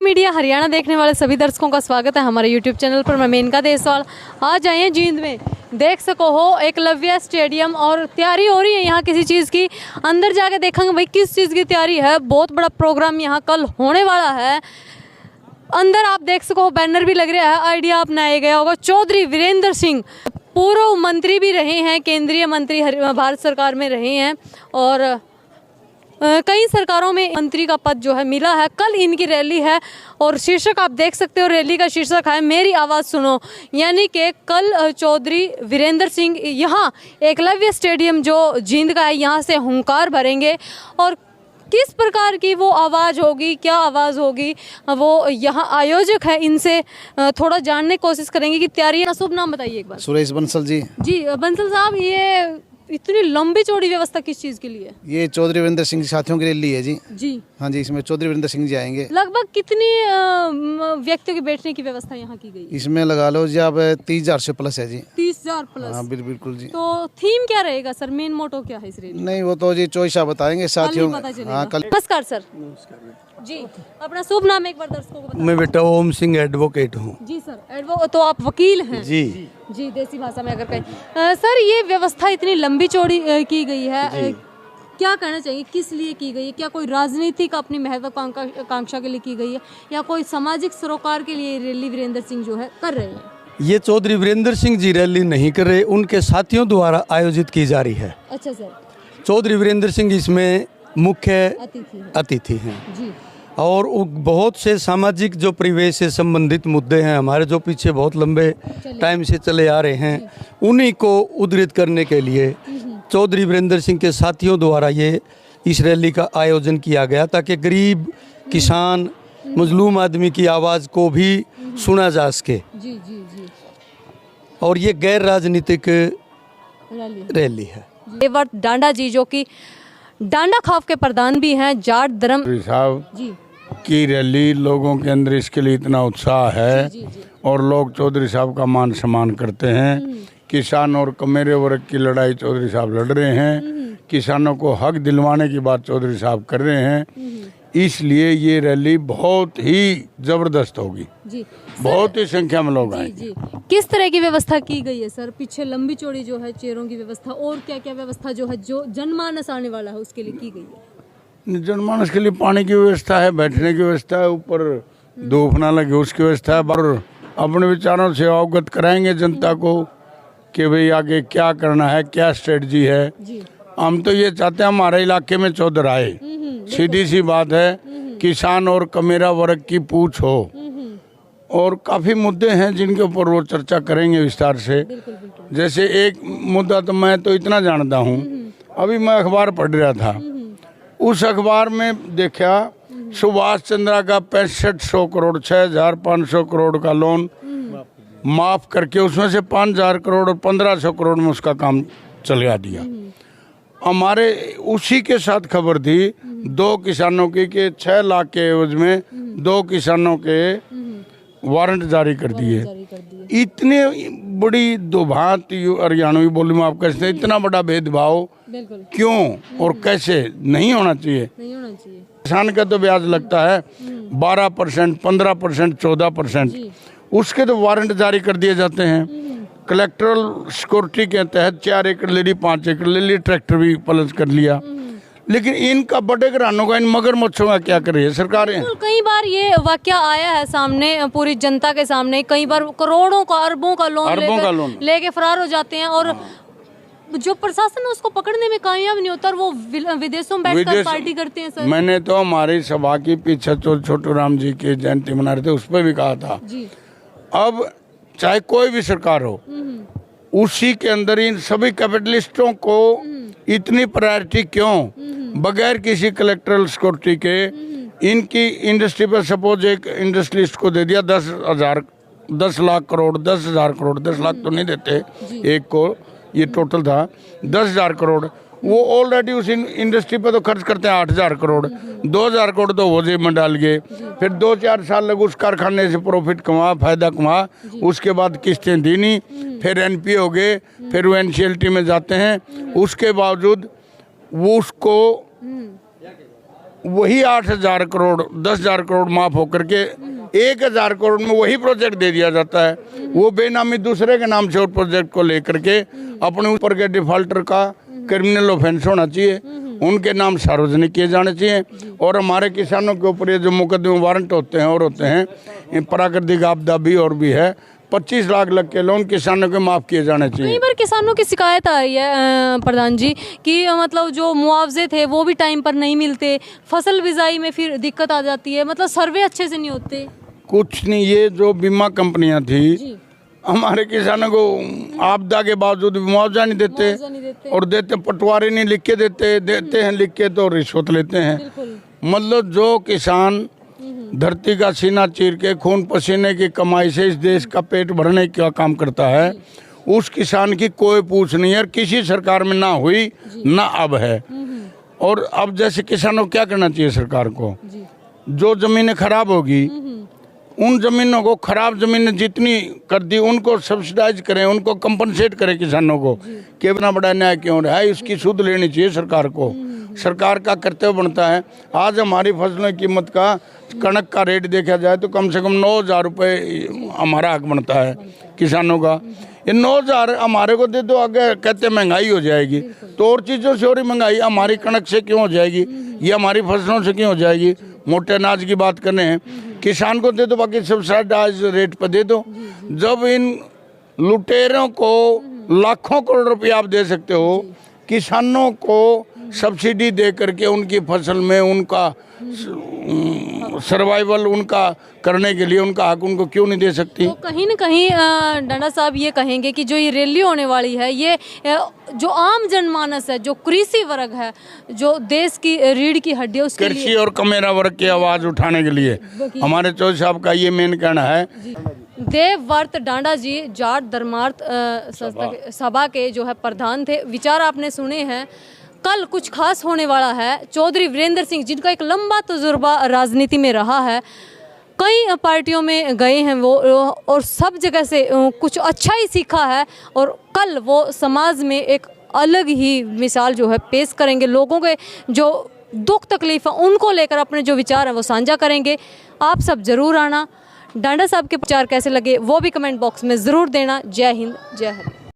Media Haryana देखने वाले सभी दर्शकों का स्वागत है हमारे YouTube चैनल पर। मैं मेनका देसवाल आज आए हैं जींद में। देख सको हो एकलव्य स्टेडियम और तैयारी हो रही है यहाँ किसी चीज़ की। अंदर जाके देखेंगे भाई किस चीज़ की तैयारी है। बहुत बड़ा प्रोग्राम यहाँ कल होने वाला है। अंदर आप देख सको बैनर भी लग रहा है। आइडिया अपनाया गया होगा। चौधरी वीरेंद्र सिंह पूर्व मंत्री भी रहे हैं, केंद्रीय मंत्री भारत सरकार में रहे हैं और कई सरकारों में मंत्री का पद जो है मिला है। कल इनकी रैली है और शीर्षक आप देख सकते हो। रैली का शीर्षक है मेरी आवाज़ सुनो। यानी कि कल चौधरी वीरेंद्र सिंह यहाँ एकलव्य स्टेडियम जो जींद का है यहाँ से हुंकार भरेंगे और किस प्रकार की वो आवाज़ होगी, क्या आवाज़ होगी, वो यहाँ आयोजक है इनसे थोड़ा जानने की कोशिश करेंगे कि तैयारी। शुभ नाम बताइए एक बार। सुरेश बंसल जी। जी बंसल साहब, ये इतनी लंबी चौड़ी व्यवस्था किस चीज़ के लिए? ये चौधरी वीरेंद्र सिंह साथियों की रैली है जी। जी हाँ जी, इसमें चौधरी वीरेंद्र सिंह जी आएंगे। लगभग कितनी व्यक्तियों के बैठने की व्यवस्था यहाँ की गई? इसमें लगा लो जी आप 30,000 से प्लस है जी। 30,000 प्लस? हाँ बिल्कुल जी। तो थीम क्या रहेगा सर? मेन मोटो क्या है इस रैली? नहीं वो तो जी चॉइस आप बताएंगे साथियों। हाँ कल। नमस्कार सर। जी अपना शुभ नाम एक बार दर्शकों को बताइए। मैं बेटा ओम सिंह एडवोकेट हूँ। जी सर एडवोकेट, तो आप वकील हैं? जी जी देसी भाषा में अगर कहें। सर ये व्यवस्था इतनी लंबी चौड़ी की गई है, क्या कहना चाहिए? किस लिए की गई है? क्या कोई राजनीतिक अपनी महत्वाकांक्षा के लिए की गई है या कोई सामाजिक सरोकार के लिए रैली वीरेंद्र सिंह जो है कर रहे हैं? ये चौधरी वीरेंद्र सिंह जी रैली नहीं कर रहे, उनके साथियों द्वारा आयोजित की जा रही है। अच्छा सर। चौधरी वीरेंद्र सिंह इसमें मुख्य अतिथि हैं जी। और बहुत से सामाजिक जो परिवेश से संबंधित मुद्दे हैं हमारे, जो पीछे बहुत लंबे टाइम से चले आ रहे हैं, उन्हीं को उद्धृत करने के लिए चौधरी वीरेंद्र सिंह के साथियों द्वारा ये इस रैली का आयोजन किया गया ताकि गरीब किसान मजलूम आदमी की आवाज़ को भी सुना जा सके। जी जी जी। और ये गैर राजनीतिक रैली है। देवर डांडा जी जो कि डांडा खाफ के प्रधान भी हैं, जाट धर्म साहब जी की रैली, लोगों के अंदर इसके लिए इतना उत्साह है। जी, जी। और लोग चौधरी साहब का मान सम्मान करते हैं। किसान और कमेरे वर्ग की लड़ाई चौधरी साहब लड़ रहे हैं। किसानों को हक दिलवाने की बात चौधरी साहब कर रहे हैं। इसलिए ये रैली बहुत ही जबरदस्त होगी। जी बहुत ही संख्या में लोग जी आएंगे। जी। किस तरह की व्यवस्था की गई है सर? पीछे लंबी चौड़ी जो है चेयरों की व्यवस्था और क्या क्या व्यवस्था जो है जो जनमानस आने वाला है उसके लिए की गई है? जनमानस के लिए पानी की व्यवस्था है, बैठने की व्यवस्था है, ऊपर धूप ना लगे उसकी व्यवस्था है। और अपने विचारों से अवगत कराएंगे जनता को कि भाई आगे क्या करना है, क्या स्ट्रेटजी है। हम तो ये चाहते हैं हमारे इलाके में चौधर आए। सीधी सी बात है, किसान और कमेरा वर्ग की पूछ हो और काफ़ी मुद्दे हैं जिनके ऊपर वो चर्चा करेंगे विस्तार से। जैसे एक मुद्दा तो मैं तो इतना जानता हूँ, अभी मैं अखबार पढ़ रहा था, उस अखबार में देखा सुभाष चंद्रा का 6500 करोड़ 6,500 करोड़ का लोन माफ करके उसमें से 5,000 करोड़ और 1,500 करोड़ में उसका काम चला दिया। हमारे उसी के साथ खबर थी 2 किसानों की कि 6 लाख के एवज में 2 किसानों के वारंट जारी कर दिए। इतनी बड़ी दुभांत हरियाणवी बोली में आप कैसे, इतना बड़ा भेदभाव क्यों और कैसे? नहीं होना चाहिए। किसान का तो ब्याज लगता है 12%, 15%, 14%, उसके तो वारंट जारी कर दिए जाते हैं। कलेक्टरल सिक्योरिटी के तहत 4 एकड़ ले ली, 5 एकड़ ले ली, ट्रैक्टर भी प्लस कर लिया। लेकिन इनका बड़े घरानों का, इन मगरमच्छों का क्या कर रही है सरकारें? कई बार ये वाकया आया है सामने पूरी जनता के सामने। कई बार करोड़ों का, अरबों का लोन लेके फरार हो जाते हैं और जो प्रशासन है उसको पकड़ने में कामयाब नहीं होता और वो विदेशों में बैठकर पार्टी करते हैं सर। मैंने तो हमारी सभा की पीछे छोटू राम जी की जयंती मना रहे थे, उस पर भी कहा था जी। अब चाहे कोई भी सरकार हो, उसी के अंदर इन सभी कैपिटलिस्टों को इतनी प्रायोरिटी क्यों? बगैर किसी कलेक्टरल सिक्योरिटी के इनकी इंडस्ट्री पर सपोज एक इंडस्ट्रियलिस्ट को दे दिया 10 लाख करोड़, 10,000 करोड़, 10 लाख तो नहीं देते एक को, ये टोटल था 10,000 करोड़। वो ऑलरेडी उस इंडस्ट्री पे तो खर्च करते हैं 8,000 करोड़, 2,000 करोड़ तो वो जेब में डाल गए। फिर 2-4 साल लगे उस कारखाने से प्रॉफिट कमा, फायदा कमा, उसके बाद किस्तें दी नहीं, फिर एनपी हो गए, फिर वो एनसीएलटी में जाते हैं। उसके बावजूद वो उसको वही 8,000 करोड़ 10,000 करोड़ माफ होकर के 1,000 करोड़ में वही प्रोजेक्ट दे दिया जाता है। वो बेनामी दूसरे के नाम से और प्रोजेक्ट को लेकर के अपने ऊपर के डिफॉल्टर का क्रिमिनल ऑफेंस होना चाहिए, उनके नाम सार्वजनिक किए जाने चाहिए। और हमारे किसानों के ऊपर ये जो मुकदमे वारंट होते हैं और होते हैं, प्राकृतिक आपदा भी और भी है, 25 लाख लग के लोन किसानों के माफ़ किए जाने चाहिए। कई बार किसानों की शिकायत आ रही है प्रधान जी कि मतलब जो मुआवजे थे वो भी टाइम पर नहीं मिलते, फसल बिजाई में फिर दिक्कत आ जाती है, मतलब सर्वे अच्छे से नहीं होते। कुछ नहीं, ये जो बीमा कंपनियां थी जी। हमारे किसानों को आपदा के बावजूद मुआवजा नहीं देते, मुआवजा नहीं देते। और देते पटवारी नहीं लिख के देते हैं लिख के तो रिश्वत लेते हैं। बिल्कुल। मतलब जो किसान धरती का सीना चीर के खून पसीने की कमाई से इस देश का पेट भरने का काम करता है, उस किसान की कोई पूछ नहीं है, और किसी सरकार में ना हुई ना अब है। और अब जैसे किसानों को क्या करना चाहिए सरकार को, जो जमीनें खराब होगी उन जमीनों को, खराब जमीनें जितनी कर दी उनको सब्सिडाइज करें, उनको कंपनसेट करें किसानों को। कि इतना बड़ा न्याय क्यों रहा है, इसकी सूद लेनी चाहिए सरकार को। सरकार का कर्तव्य बनता है। आज हमारी फसलों की कीमत का कणक का रेट देखा जाए तो कम से कम 9,000 रुपये हमारा हक बनता है किसानों का। ये 9,000 हमारे को दे दो, आगे कहते महंगाई हो जाएगी, तो और चीज़ों से और ही महंगाई हमारी कणक से क्यों हो जाएगी, ये हमारी फसलों से क्यों हो जाएगी। मोटे अनाज की बात करने हैं, किसान को दे दो, बाकी सब्सिडाइज रेट पर दे दो। जब इन लुटेरों को लाखों करोड़ रुपया आप दे सकते हो, किसानों को सब्सिडी दे करके उनकी फसल में उनका सर्वाइवल उनका करने के लिए उनका हक उनको क्यों नहीं दे सकती। तो कहीं न कहीं डांडा साहब ये कहेंगे कि जो ये रैली होने वाली है, ये जो आम जनमानस है, जो कृषि वर्ग है, जो देश की रीढ़ की हड्डी है, उसके कृषि और कमेरा वर्ग की आवाज़ उठाने के लिए हमारे चौधरी साहब का ये मेन कहना है। देवव्रत डांडा जी जाट धर्मार्थ सभा के जो है प्रधान थे। विचार आपने सुने हैं। कल कुछ खास होने वाला है। चौधरी वीरेंद्र सिंह, जिनका एक लंबा तजुर्बा राजनीति में रहा है, कई पार्टियों में गए हैं वो, और सब जगह से कुछ अच्छा ही सीखा है, और कल वो समाज में एक अलग ही मिसाल जो है पेश करेंगे। लोगों के जो दुख तकलीफ है उनको लेकर अपने जो विचार हैं वो साझा करेंगे। आप सब ज़रूर आना। डांडा साहब के विचार कैसे लगे वो भी कमेंट बॉक्स में ज़रूर देना। जय हिंद, जय हरियाणा।